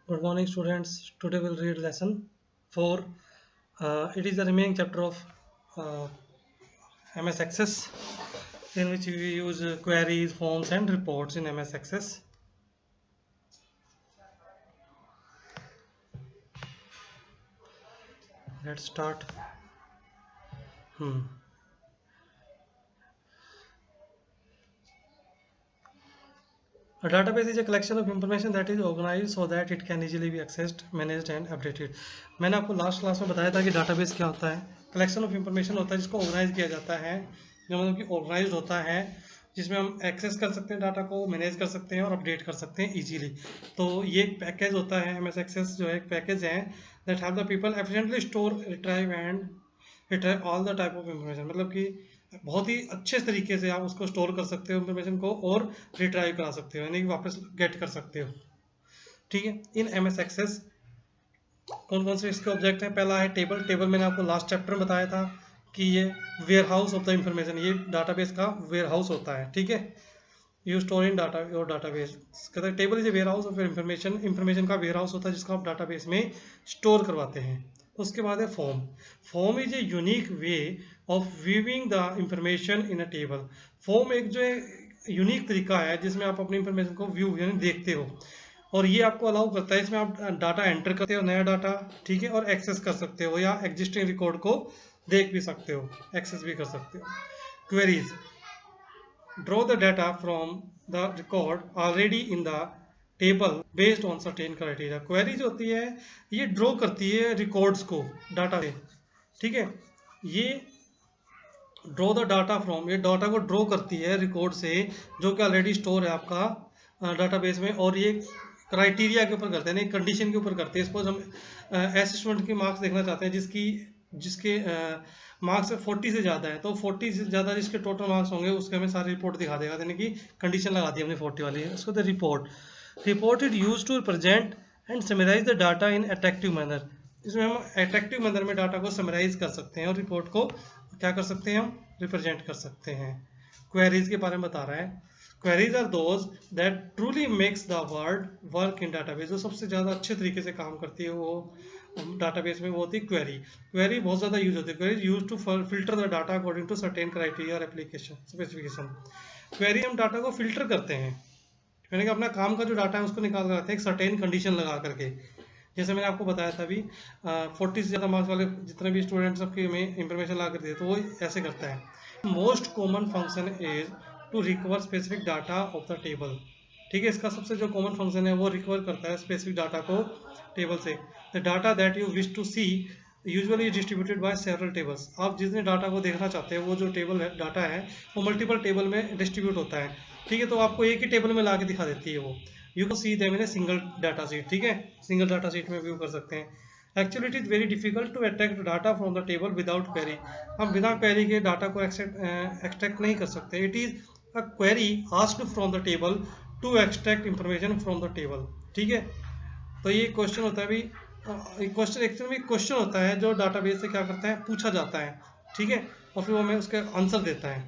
Good morning, students. Today we'll read lesson 4. It is the remaining chapter of uh, MS Access, in which we use queries, forms, and reports in MS Access. Let's start. Hmm. A database is a collection of information that is organized so that it can easily be accessed, managed and updated. मैंने आपको last class में बताया था कि database क्या होता है. Collection of information होता है जिसको ऑर्गेनाइज किया जाता है, जो मतलब कि ऑर्गेनाइज होता है, जिसमें हम एक्सेस कर सकते हैं, डाटा को मैनेज कर सकते हैं और अपडेट कर सकते हैं इजीली. तो ये एक पैकेज होता है. एम एस एक्सेस जो है एक पैकेज है that help the people efficiently store, retrieve and retrieve all the type of information. मतलब कि बहुत ही अच्छे तरीके से आप उसको स्टोर कर सकते हो इंफॉर्मेशन को और रिट्राइव करा सकते हो, यानी कि वापस गेट कर सकते हो. ठीक है. इन एम एस एक्सेस कौन कौन से इसके ऑब्जेक्ट हैं? पहला है टेबल. टेबल मैंने आपको लास्ट चैप्टर में बताया था कि ये warehouse of the information, ये डाटाबेस का वेयर हाउस होता है. ठीक है. You store in data your database. कहते हैं table is a warehouse of information. Information का वेयर हाउस होता है जिसको आप डाटाबेस में स्टोर करवाते हैं. उसके बाद है form. Form is a unique way of viewing the information in a table. Form एक जो है यूनिक तरीका है जिसमें आप अपनी इंफॉर्मेशन को व्यू यानी देखते हो, और ये आपको अलाउ करता है, इसमें आप डाटा एंटर करते हो, नया डाटा. ठीक है. और एक्सेस कर सकते हो या एग्जिस्टिंग रिकॉर्ड को देख भी सकते हो, एक्सेस भी कर सकते हो. Queries draw the data from the record already in the table based on certain criteria. Query जो होती है ये ड्रॉ करती है रिकॉर्ड्स को डाटा से. ठीक है. ये ड्रॉ द डाटा फ्रॉम, ये डाटा को ड्रॉ करती है रिकॉर्ड से जो कि ऑलरेडी स्टोर है आपका डाटाबेस में, और ये क्राइटेरिया के ऊपर करते हैं, कंडीशन के ऊपर करते हैं. सपोज हम ऐसे स्टूडेंट के मार्क्स देखना चाहते हैं जिसकी जिसके मार्क्स 40 से ज़्यादा है, तो 40 से ज़्यादा जिसके टोटल मार्क्स होंगे उसके हमें सारी रिपोर्ट दिखा देगा, यानी कि कंडीशन लगा दी हमने 40 वाली. उसको तो report. Report is use to present and summarise the data in attractive manner. इसमें हम अट्रैक्टिव मैनर में डाटा को समराइज कर सकते हैं और रिपोर्ट को क्या कर सकते हैं, हम रिप्रेजेंट कर सकते हैं. क्वेरीज के बारे में बता रहा है. Queries are those that truly makes the word work in database. जो सबसे ज़्यादा अच्छे तरीके से काम करती है वो डाटाबेस में वो होती है क्वेरी. क्वेरी बहुत ज़्यादा यूज होती है. Query use to filter the data according to certain criteria और एप्लीकेशन स्पेसिफिकेशन. क्वेरी हम डाटा को फिल्टर करते हैं, यानी कि अपना काम का जो डाटा है उसको निकाल कर आते हैं एक सर्टेन कंडीशन लगा करके. जैसे मैंने आपको बताया था अभी 40 से ज़्यादा मार्क्स वाले जितने भी स्टूडेंट्स सबके में इंफॉर्मेशन ला कर दिए, तो वो ऐसे करता है. Most common function is to recover specific data of the table. ठीक है. इसका सबसे जो कॉमन फंक्शन है वो रिकवर करता है स्पेसिफिक डाटा को टेबल से. The data that you wish to see usually distributed by several tables. आप जितने डाटा को देखना चाहते हैं वो जो टेबल है डाटा है वो मल्टीपल टेबल में डिस्ट्रीब्यूट होता है. ठीक है. तो आपको एक ही टेबल में ला के दिखा देती है वो. You can see them in a single data sheet. ठीक है. सिंगल डाटा सीट में व्यू कर सकते हैं. Actually it is very difficult to extract data from the table without query. हम बिना क्वेरी के डाटा को एक्सट्रैक्ट नहीं कर सकते. It is a query asked from the table to extract information from the table. ठीक है. तो ये क्वेश्चन होता है. अभी क्वेश्चन एक्चुअली में क्वेश्चन होता है जो डाटाबेस से क्या करता है, पूछा जाता है. ठीक है. और फिर वो हमें उसके आंसर देता है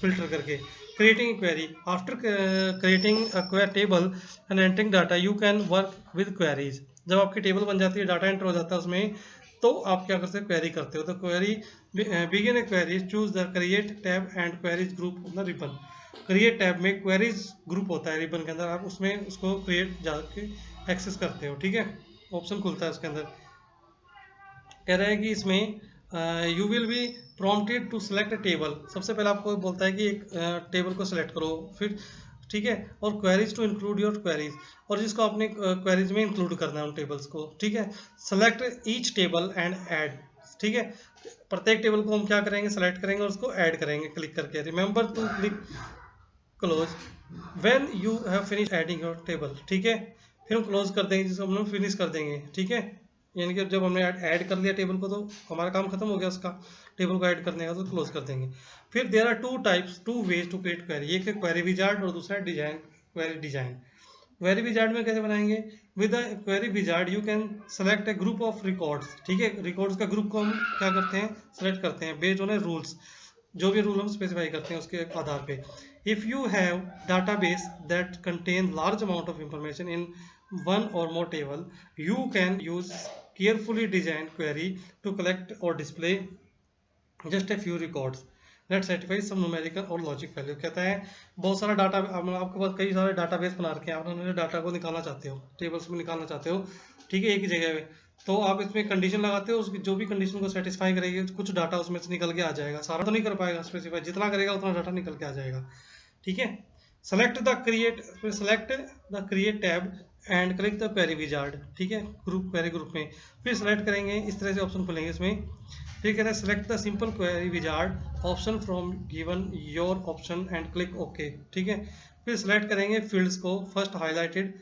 फिल्टर करके. Creating query. After creating a table and entering data you can work with queries. जब आपकी टेबल बन जाती है, डाटा एंटर हो जाता है उसमें, तो आप क्या करते हो, क्वेरी करते हो. तो query begin A query, choose the create tab and queries group on the ribbon. Create tab में क्वेरीज ग्रुप होता है रिबन के अंदर, आप उसमें उसको क्रिएट जाके एक्सेस करते हो. ठीक है. ऑप्शन खुलता है उसके अंदर. कह रहा है कि इसमें you will be prompted to select a table. सबसे पहले आपको बोलता है कि एक टेबल को सेलेक्ट करो. फिर ठीक है. और queries to include your queries, और जिसको अपने क्वेरीज में इंक्लूड करना है उन टेबल्स को. ठीक है. Select each table and add. ठीक है. प्रत्येक टेबल को हम क्या करेंगे, सेलेक्ट करेंगे और उसको ऐड करेंगे क्लिक करके. Remember to click close when you have finish adding your table. ठीक है. फिर हम क्लोज कर देंगे जिसको हम लोग फिनिश कर देंगे. ठीक है. यानी कि जब हमने ऐड कर लिया टेबल को तो हमारा काम खत्म हो गया उसका, टेबल को ऐड करने का, तो क्लोज कर देंगे. फिर there are two ways to create query. एक है क्वेरी विजार्ड और दूसरा है design, query design. Query wizard में कैसे बनाएंगे, with the query wizard you can select a group of records. ठीक है. रिकॉर्ड्स का ग्रुप को हम क्या करते हैं, सेलेक्ट करते हैं बेस्ड ऑन ए रूल्स. जो भी रूल हम स्पेसिफाई करते हैं उसके आधार पे. If you have database that contain large amount of information in one or more table, you can use carefully designed query to collect or display just a few records that satisfy some numerical और logic value. कहता है बहुत सारा data, आपके पास कई सारे database बना रखे हैं, आप उन्होंने डाटा को निकालना चाहते हो, टेबल्स में निकालना चाहते हो, ठीक है, एक ही जगह पे, तो आप इसमें कंडीशन लगाते हो, उसकी जो भी कंडीशन को सेटिस्फाई करेगी कुछ डाटा उसमें से निकल के आ जाएगा, सारा तो नहीं कर पाएगा स्पेसिफाई, जितना करेगा उतना डाटा निकल के आ जाएगा, ठीक है। Select the create tab and click the query wizard, ठीक है, ग्रुप क्वेरी ग्रुप में, फिर सेलेक्ट करेंगे, इस तरह से ऑप्शन खुलेंगे इसमें, फिर कहते हैं select the simple query wizard option from given your option and click okay, ठीक है। फिर सेलेक्ट करेंगे फील्ड्स को, first highlighted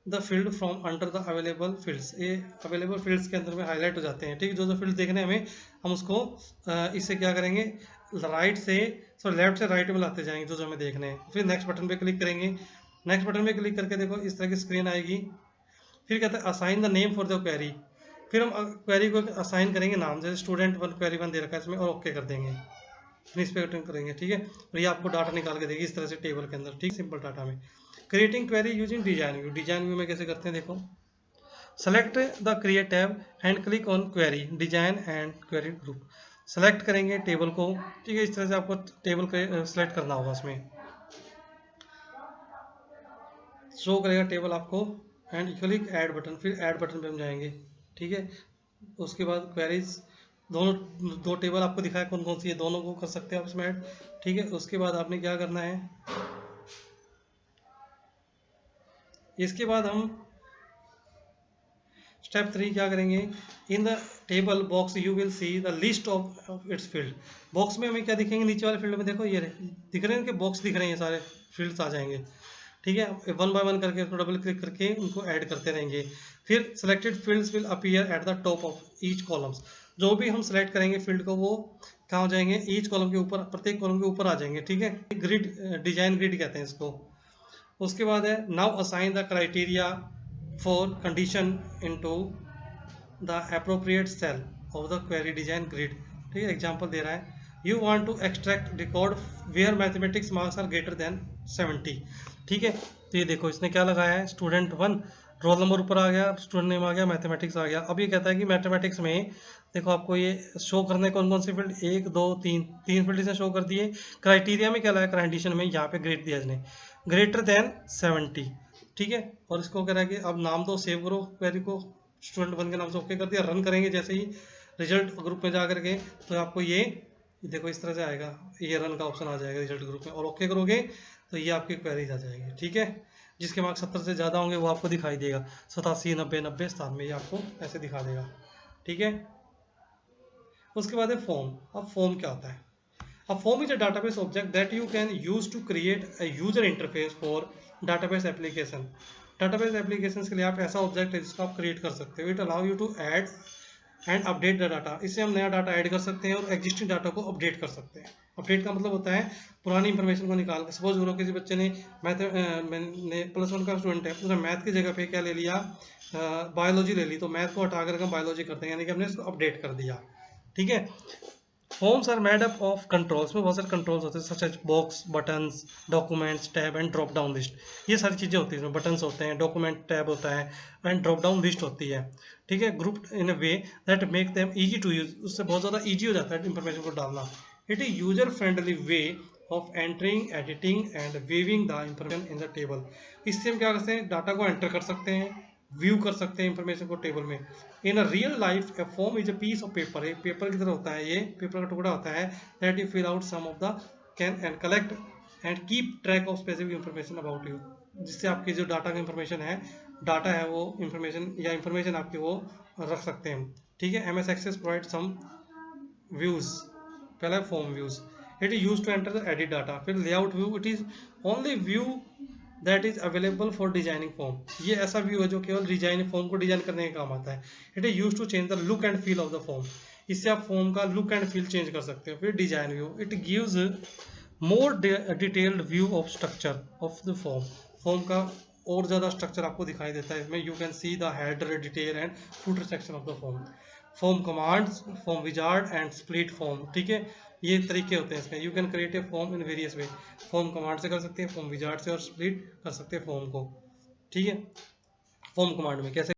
the field from under the available fields, ये अवेलेबल फील्ड्स के अंदर में हाईलाइट हो जाते हैं, ठीक है, जो जो फील्ड देखने हमें, हम उसको इससे क्या करेंगे, राइट से लेफ्ट से राइट में लाते जाएंगे जो जो हमें देखने हैं। फिर नेक्स्ट बटन पे क्लिक करेंगे, नेक्स्ट बटन पे क्लिक करके देखो इस तरह की स्क्रीन आएगी। फिर कहते हैं assign the name for the query, फिर हम क्वेरी को असाइन करेंगे नाम, जैसे स्टूडेंट 1 क्वेरी 1 दे रखा है इसमें, और ओके कर देंगे, फिर इस पर करेंगे, ठीक है, और ये आपको डाटा निकाल के देगी इस तरह से टेबल के अंदर, ठीक, सिंपल डाटा में। Creating query using design view, design view में कैसे करते हैं देखो, select the create tab and click on query design and query group, select करेंगे टेबल को, ठीक है, इस तरह से आपको टेबल सेलेक्ट करना होगा, उसमें शो करेगा टेबल आपको, एंड क्लिक ऐड बटन, फिर ऐड बटन पे हम जाएंगे, ठीक है। उसके बाद क्वेरीज, दोनों दो टेबल आपको दिखाया कौन कौन सी है, दोनों को कर सकते हैं आप इसमें ऐड, ठीक है। उसके बाद आपने क्या करना है, इसके बाद हम स्टेप 3 क्या करेंगे, इन the table box you will see the list of its field, box में हमें क्या दिखेंगे, नीचे वाले फील्ड में देखो ये दिख रहे हैं, इनके बॉक्स दिख रहे हैं, सारे फील्ड्स आ जाएंगे, ठीक है। 1 बाय 1 करके डबल क्लिक करके उनको ऐड करते रहेंगे। फिर selected fields will appear at the top of each columns, जो भी हम सेलेक्ट करेंगे फील्ड को वो कहाँ हो जाएंगे, ईच कॉलम के ऊपर, प्रत्येक कॉलम के ऊपर आ जाएंगे, ठीक है। ग्रिड, डिजाइन ग्रिड कहते हैं इसको। उसके बाद है now assign the criteria for condition into the appropriate cell of the query design grid, ठीक है। एग्जांपल दे रहा है, you want to extract record where mathematics marks are greater than 70, ठीक है। तो ये देखो इसने क्या लगाया है, स्टूडेंट 1, रोल नंबर ऊपर आ गया, स्टूडेंट नेम आ गया, मैथमेटिक्स आ गया। अब ये कहता है कि मैथमेटिक्स में देखो आपको ये शो करने कौन कौन सी फील्ड, 1 2 3 तीन फील्ड इसने शो कर दिए। क्राइटेरिया में क्या लगाया, कंडीशन में यहाँ पे ग्रेड दिया इसने, ग्रेटर देन 70, ठीक है। और इसको कह रहा है कि अब नाम दो, सेव करो क्वेरी को, स्टूडेंट 1 के नाम से ओके कर दिया, रन करेंगे जैसे ही रिजल्ट ग्रुप में जा करके, तो आपको ये देखो इस तरह से आएगा, ये रन का ऑप्शन आ जाएगा रिजल्ट ग्रुप में, और ओके करोगे तो ये आपकी क्वेरीज आ जाएगी, ठीक है। जिसके मार्क्स 70 से ज़्यादा होंगे वो आपको दिखाई देगा, 87 90 90 97 ये आपको ऐसे दिखा देगा, ठीक है। उसके बाद है फॉर्म। अब फॉर्म क्या होता है, अब form is a database object that you can use to create a user interface for database application. Database application के लिए आप ऐसा ऑब्जेक्ट है जिसको आप क्रिएट कर सकते हो। It allow you to add and update the data, इससे हम नया डाटा ऐड कर सकते हैं और एग्जिस्टिंग डाटा को अपडेट कर सकते हैं। अपडेट का मतलब होता है पुरानी इंफॉर्मेशन को निकाल के, सपोज करो किसी बच्चे ने मैंने +1 का स्टूडेंट है, उसने मैथ की जगह पे क्या ले लिया, बायोलॉजी ले ली, तो मैथ को हटा कर हम बायोलॉजी करते हैं, यानी कि हमने इसको अपडेट कर दिया, ठीक है। Forms are made up of controls, में बहुत सारे कंट्रोल्स होते हैं, such as box, buttons, documents, tab and drop down list, ये सारी चीज़ें होती हैं इसमें। बटन्स होते हैं, डॉक्यूमेंट टैब होता है, एंड ड्रॉप डाउन लिस्ट होती है, ठीक है। Group in a way that make them easy to use, उससे बहुत ज़्यादा ईजी हो जाता है इंफॉर्मेशन को डालना। It is user friendly way of entering, editing and viewing the information in the table. इससे हम क्या करते हैं, डाटा को एंटर कर सकते हैं, व्यू कर सकते हैं इंफॉर्मेशन को टेबल में। In a real life a form is a piece of paper, एक पेपर की तरह होता है, ये पेपर का टुकड़ा होता है, that you fill out some of the can and collect and keep track of specific information about you, जिससे आपकी जो डाटा का इंफॉर्मेशन है, डाटा है वो इंफॉर्मेशन या इंफॉर्मेशन आपकी वो रख सकते हैं, ठीक है। M S Access provide some views, पहला form views, it is use to enter the edit data. फिर layout view, it is only view that is available for designing form, ये ऐसा व्यू है जो केवल डिजाइन फॉर्म को design करने के काम आता है। It is use to change the look and feel of the form, इससे आप फॉर्म का लुक एंड फील चेंज कर सकते हो। फिर design view, it gives more detailed view of structure of the form, form का और ज़्यादा स्ट्रक्चर आपको दिखाई देता है इसमें। You can see the header, detail and footer section of the form. Form commands, form wizard and split form, ठीक है, ये तरीके होते हैं इसमें। You can create a form in various way, form command से कर सकते हैं, फॉर्म विजार्ड से, और स्प्लिट कर सकते हैं फॉर्म को, ठीक है। होम कमांड में। कैसे